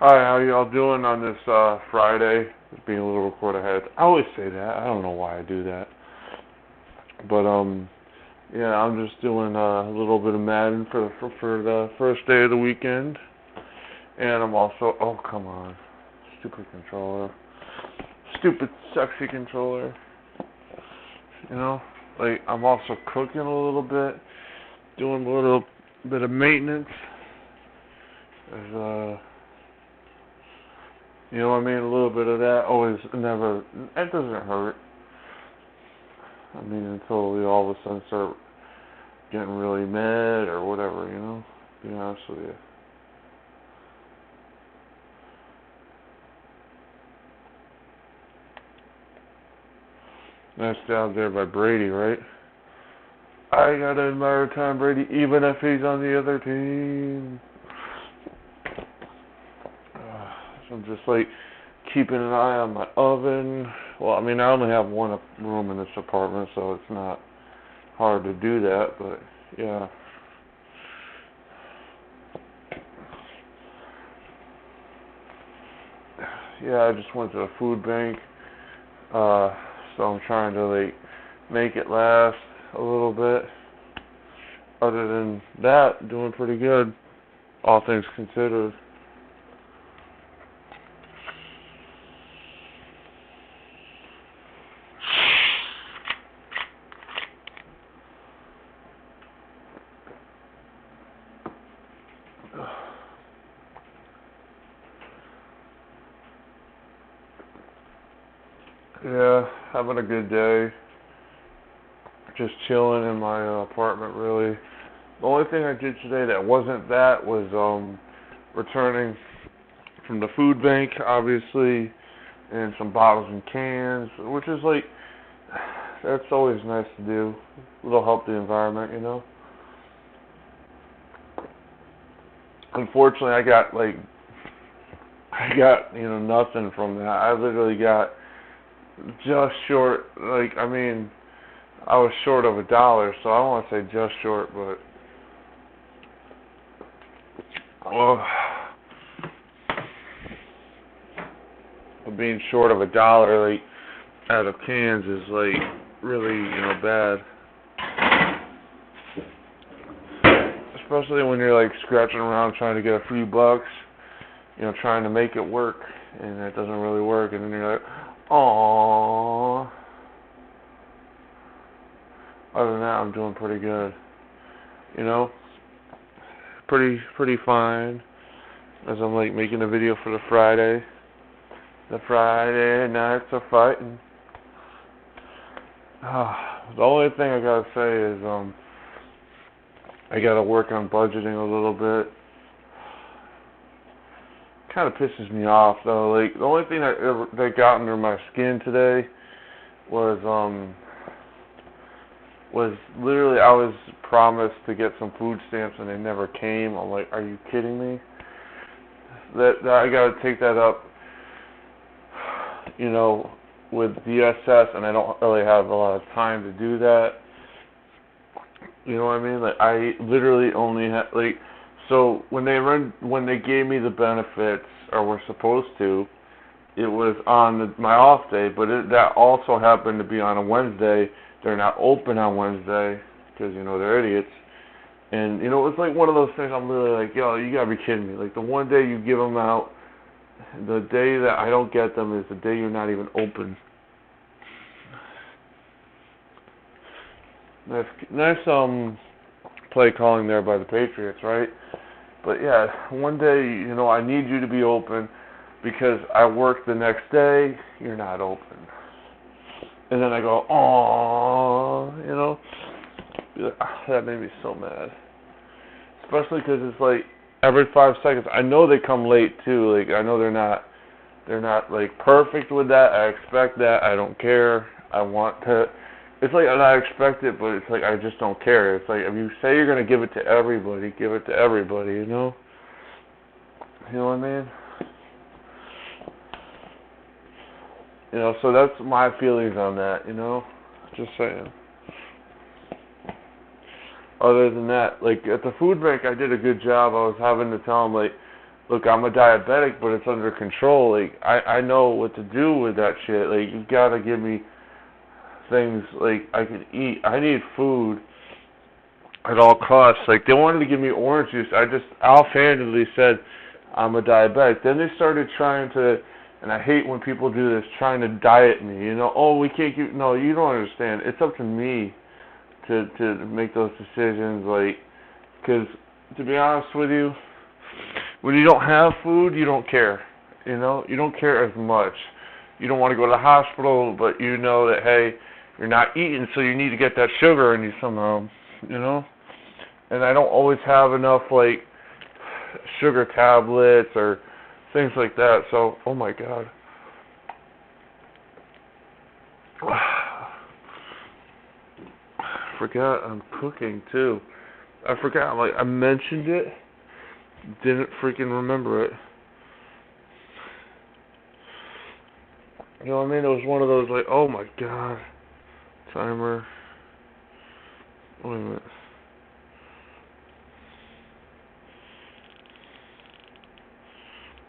Hi, how y'all doing on this Friday? Being a little record ahead. I always say that. I don't know why I do that. But yeah, I'm just doing a little bit of Madden for the first day of the weekend. And I'm also come on. Stupid controller. Stupid sexy controller. You know? Like I'm also cooking a little bit, doing a little bit of maintenance. There's you know what I mean? A little bit of that always never, it doesn't hurt. I mean, until we all of a sudden start getting really mad or whatever, you know? To be honest with you. Nice job there by Brady, right? I gotta admire Tom Brady even if he's on the other team. So I'm just like keeping an eye on my oven. Well, I mean, I only have one room in this apartment, so it's not hard to do that, but yeah. Yeah, I just went to the food bank, so I'm trying to like make it last a little bit. Other than that, doing pretty good, all things considered. Yeah, having a good day. Just chilling in my apartment, really. The only thing I did today that wasn't that was returning from the food bank, obviously, and some bottles and cans, which is like, that's always nice to do. It'll help the environment, you know. Unfortunately, I got nothing from that. I literally got just short, like, I mean, I was short of $1, so I don't want to say just short, but well, being short of $1 like out of cans is like really bad, especially when you're like scratching around trying to get a few bucks, trying to make it work, and it doesn't really work, and then you're like, aww. Other than that, I'm doing pretty good. You know, pretty fine. As I'm like making a video for the Friday nights of fighting. The only thing I gotta say is I gotta work on budgeting a little bit. Kind of pisses me off though. Like the only thing that got under my skin today was literally I was promised to get some food stamps and they never came. I'm like, are you kidding me? That I gotta take that up, with DSS, and I don't really have a lot of time to do that. You know what I mean? Like I literally only had so when they gave me the benefits, or were supposed to, it was on my off day, but that also happened to be on a Wednesday. They're not open on Wednesday because they're idiots. And it was like one of those things. I'm literally like, yo, you gotta be kidding me! Like the one day you give them out, the day that I don't get them is the day you're not even open. Nice play calling there by the Patriots, right? But yeah, one day, I need you to be open because I work the next day, you're not open. And then I go, aww, that made me so mad. Especially because it's like every 5 seconds. I know they come late too. Like I know they're not like perfect with that. I expect that. I don't care. I want to. It's like I expect it, but it's like I just don't care. It's like if you say you're gonna give it to everybody, give it to everybody. You know what I mean? So that's my feelings on that. Just saying. Other than that, like at the food bank, I did a good job. I was having to tell them like, look, I'm a diabetic, but it's under control. Like, I know what to do with that shit. Like, you gotta give me things like I can eat. I need food at all costs. Like, they wanted to give me orange juice. I just offhandedly said I'm a diabetic. Then they started trying to, and I hate when people do this, trying to diet me. You know, oh, we can't give. No, you don't understand. It's up to me to make those decisions. Like, because to be honest with you, when you don't have food, you don't care. You know, you don't care as much. You don't want to go to the hospital, but you know that, hey, you're not eating, so you need to get that sugar in you somehow. You know, and I don't always have enough like sugar tablets or things like that. So, oh my god. I forgot I'm cooking too. I forgot, like, I mentioned it, didn't freaking remember it. You know what I mean? It was one of those, like, oh my god. Timer. Wait a minute.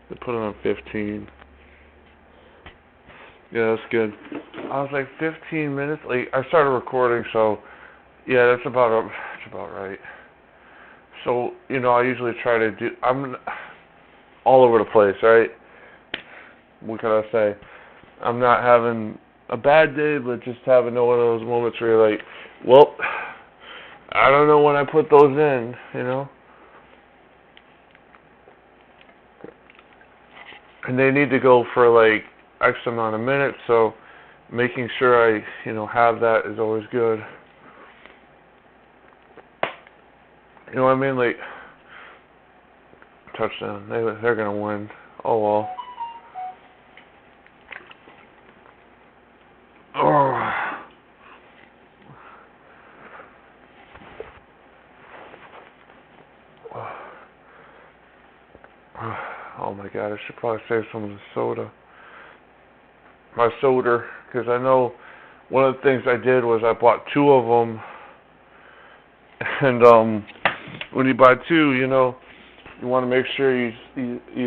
They put it on 15. Yeah, that's good. I was like, 15 minutes? Like, I started recording, so, yeah, that's about right. So, you know, I usually try to do, I'm all over the place, right? What can I say? I'm not having a bad day, but just having one of those moments where you're like, well, I don't know when I put those in, you know? And they need to go for like X amount of minutes, so making sure I, you know, have that is always good. You know what I mean? Like, touchdown. They're gonna win. Oh well. Oh. Oh my god, I should probably save some of the soda. My soda, because I know one of the things I did was I bought two of them, and when you buy two, you know, you want to make sure you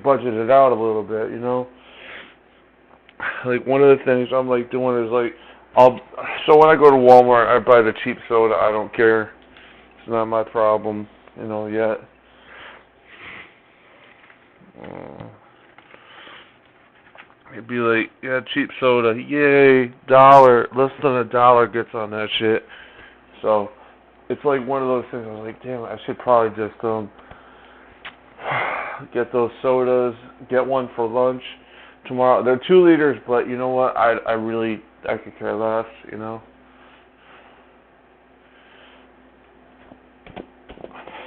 budget it out a little bit, you know. Like, one of the things I'm like doing is like, so when I go to Walmart, I buy the cheap soda. I don't care. It's not my problem, you know, yet. It'd be like, yeah, cheap soda, yay, dollar, less than $1 gets on that shit. So, it's like one of those things. I was like, damn, I should probably just get those sodas, get one for lunch tomorrow. They're 2 liters, but you know what? I could care less, you know.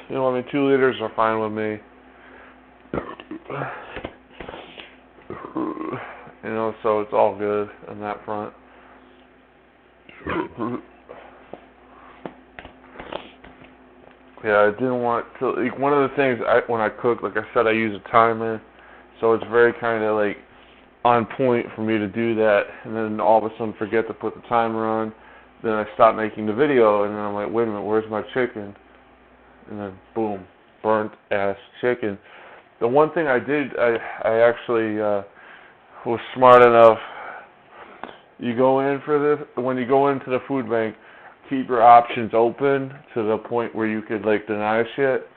You know, I mean, 2 liters are fine with me. You know, so it's all good on that front. Yeah, I didn't want to, like, one of the things when I cook, like I said, I use a timer, so it's very kind of like on point for me to do that, and then all of a sudden forget to put the timer on. Then I stop making the video, and then I'm like, wait a minute, where's my chicken? And then boom, burnt ass chicken. The one thing I did, I actually was smart enough. You go in for this, when you go into the food bank, keep your options open to the point where you could like deny shit.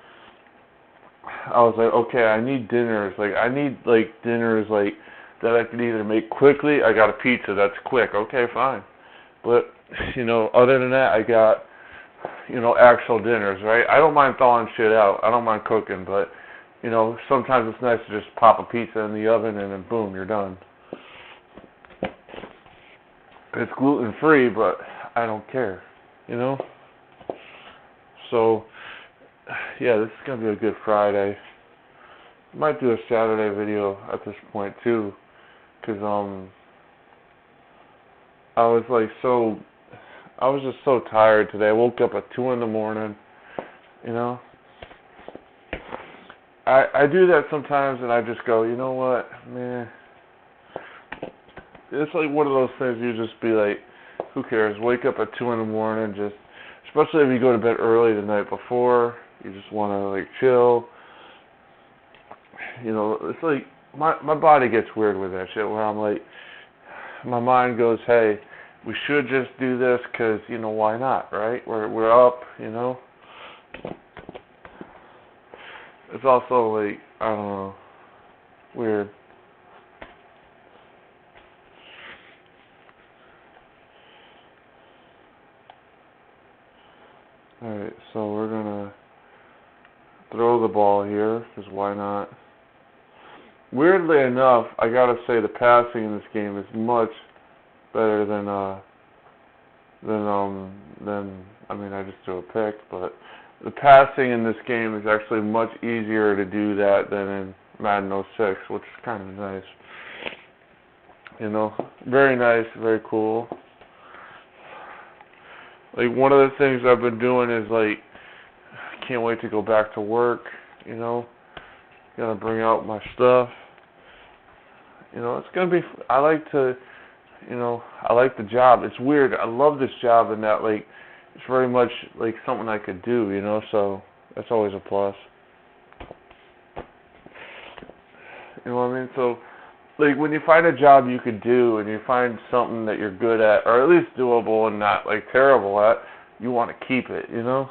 I was like, okay, I need dinners. Like, I need like dinners like that I can either make quickly. I got a pizza that's quick. Okay, fine. But you know, other than that, I got, you know, actual dinners, right? I don't mind thawing shit out. I don't mind cooking, but you know, sometimes it's nice to just pop a pizza in the oven and then boom, you're done. It's gluten free, but I don't care, you know? So, yeah, this is going to be a good Friday. Might do a Saturday video at this point, too, because, I was just so tired today. I woke up at 2 in the morning, you know? I do that sometimes, and I just go, you know what, man? It's like one of those things you just be like, who cares? Wake up at 2 in the morning, just, especially if you go to bed early the night before, you just want to like chill. you know, it's like my body gets weird with that shit where I'm like, my mind goes, hey, we should just do this because, you know, why not, right? We're up, you know. It's also like, I don't know, weird. Alright, so we're gonna throw the ball here, because why not? Weirdly enough, I gotta say the passing in this game is much better than I mean, I just threw a pick, but the passing in this game is actually much easier to do that than in Madden 06, which is kind of nice. You know, very nice, very cool. Like, one of the things I've been doing is, like, I can't wait to go back to work, you know. Gotta bring out my stuff. You know, it's gonna be, I like to, you know, I like the job. It's weird. I love this job in that, like, it's very much, like, something I could do, you know, so that's always a plus. You know what I mean? So, like, when you find a job you could do and you find something that you're good at, or at least doable and not, like, terrible at, you want to keep it, you know?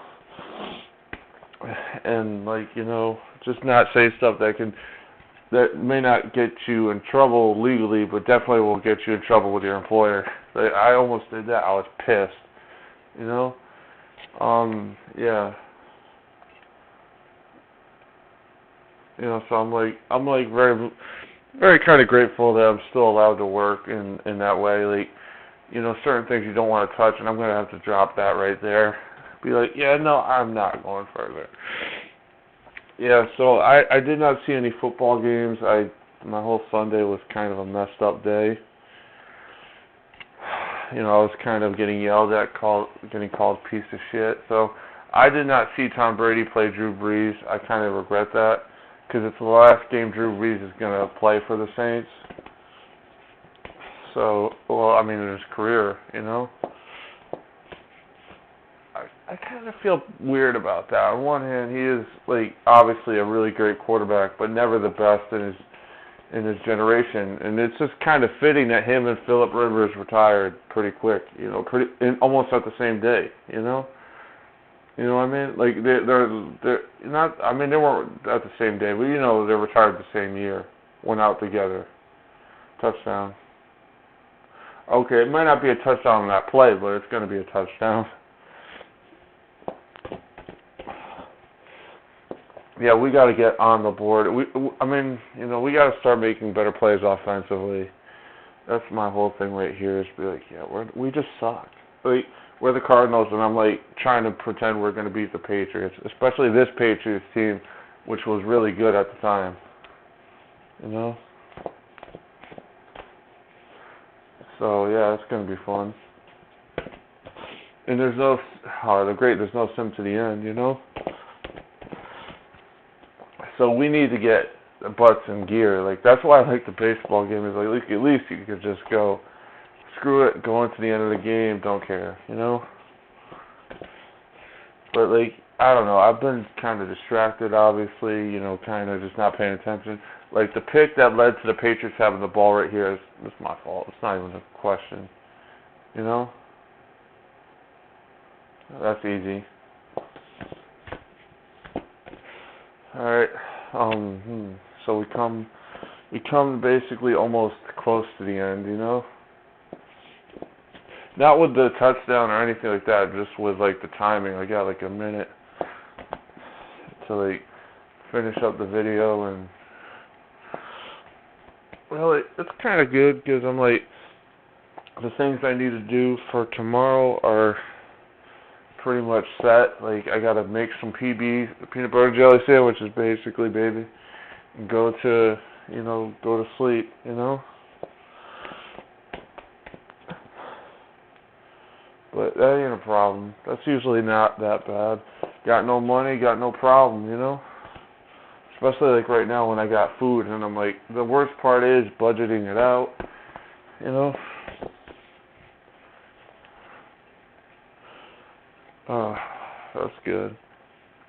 And, like, you know, just not say stuff that may not get you in trouble legally, but definitely will get you in trouble with your employer. Like, I almost did that. I was pissed, you know? Yeah. You know, so I'm like very, very kind of grateful that I'm still allowed to work in that way. Like, you know, certain things you don't want to touch, and I'm going to have to drop that right there. Be like, yeah, no, I'm not going further. Yeah, so I did not see any football games. My whole Sunday was kind of a messed up day. You know, I was kind of getting yelled at, getting called piece of shit. So I did not see Tom Brady play Drew Brees. I kind of regret that because it's the last game Drew Brees is going to play for the Saints. So, well, I mean, in his career, you know. I kind of feel weird about that. On one hand, he is, like, obviously a really great quarterback, but never the best in his generation. And it's just kind of fitting that him and Phillip Rivers retired pretty quick, you know, almost at the same day, you know. You know what I mean? Like, they're not. I mean, they weren't at the same day, but you know, they retired the same year, went out together, touchdown. Okay, it might not be a touchdown on that play, but it's going to be a touchdown. Yeah, we got to get on the board. I mean, you know, we got to start making better plays offensively. That's my whole thing right here. Is be like, yeah, we just suck. Like, we're the Cardinals, and I'm like trying to pretend we're going to beat the Patriots, especially this Patriots team, which was really good at the time. You know. So yeah, it's going to be fun. And there's no, there's no sim to the end, you know. So we need to get the butts in gear. Like, that's why I like the baseball game. Is like, at least you could just go, screw it, go into the end of the game, don't care, you know. But like, I don't know. I've been kind of distracted, obviously, you know, kind of just not paying attention. Like, the pick that led to the Patriots having the ball right here is my fault. It's not even a question, you know. That's easy. All right. So we come basically almost close to the end, you know. Not with the touchdown or anything like that, just with like the timing. I got like a minute to like finish up the video, and well, it's kind of good because I'm like, the things I need to do for tomorrow are pretty much set. Like, I gotta make some PBs, peanut butter and jelly sandwiches, basically, baby, and go to sleep, you know. But that ain't a problem. That's usually not that bad. Got no money, got no problem, you know. Especially like right now when I got food, and I'm like, the worst part is budgeting it out, you know. Oh, that's good.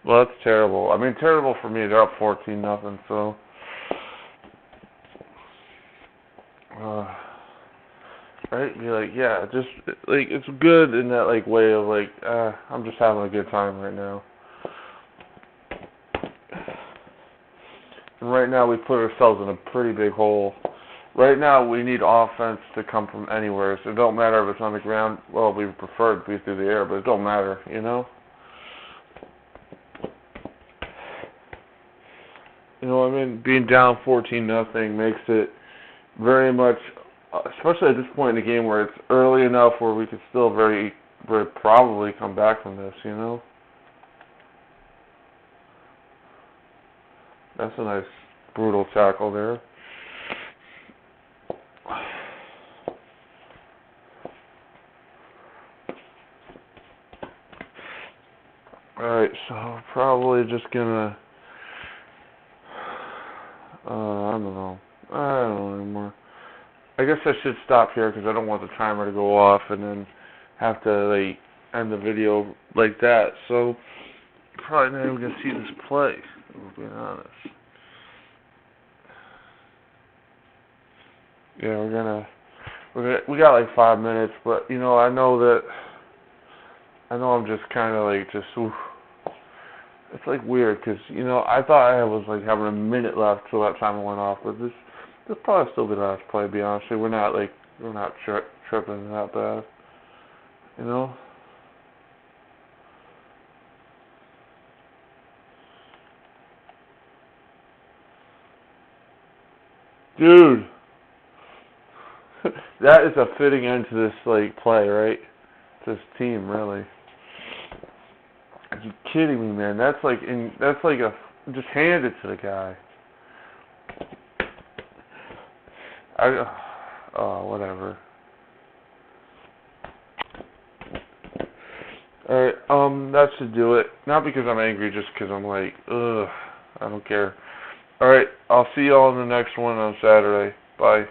Well, that's terrible. I mean, terrible for me. They're up 14-0, so right? You're like, yeah, just like it's good in that like way of like, I'm just having a good time right now. And right now we put ourselves in a pretty big hole. Right now we need offense to come from anywhere. So it don't matter if it's on the ground. Well, we prefer it to be through the air, but it don't matter, you know? You know what I mean? Being down 14-0 makes it very much, especially at this point in the game where it's early enough where we could still very probably come back from this, you know? That's a nice brutal tackle there. Alright, so probably just gonna, I don't know. I don't know anymore. I guess I should stop here because I don't want the timer to go off and then have to like end the video like that. So probably not even gonna see this play, if we're being honest. Yeah, we got like 5 minutes, but you know, I know I'm just kind of like oof. It's like weird because you know I thought I was like having a minute left till that timer went off, but this probably still be the last play. To be honest, we're not tripping that bad, you know. Dude, that is a fitting end to this like play, right? This team, really. Are you kidding me, man? That's like just hand it to the guy. Whatever. Alright, that should do it. Not because I'm angry, just because I'm like, ugh, I don't care. Alright, I'll see y'all in the next one on Saturday. Bye.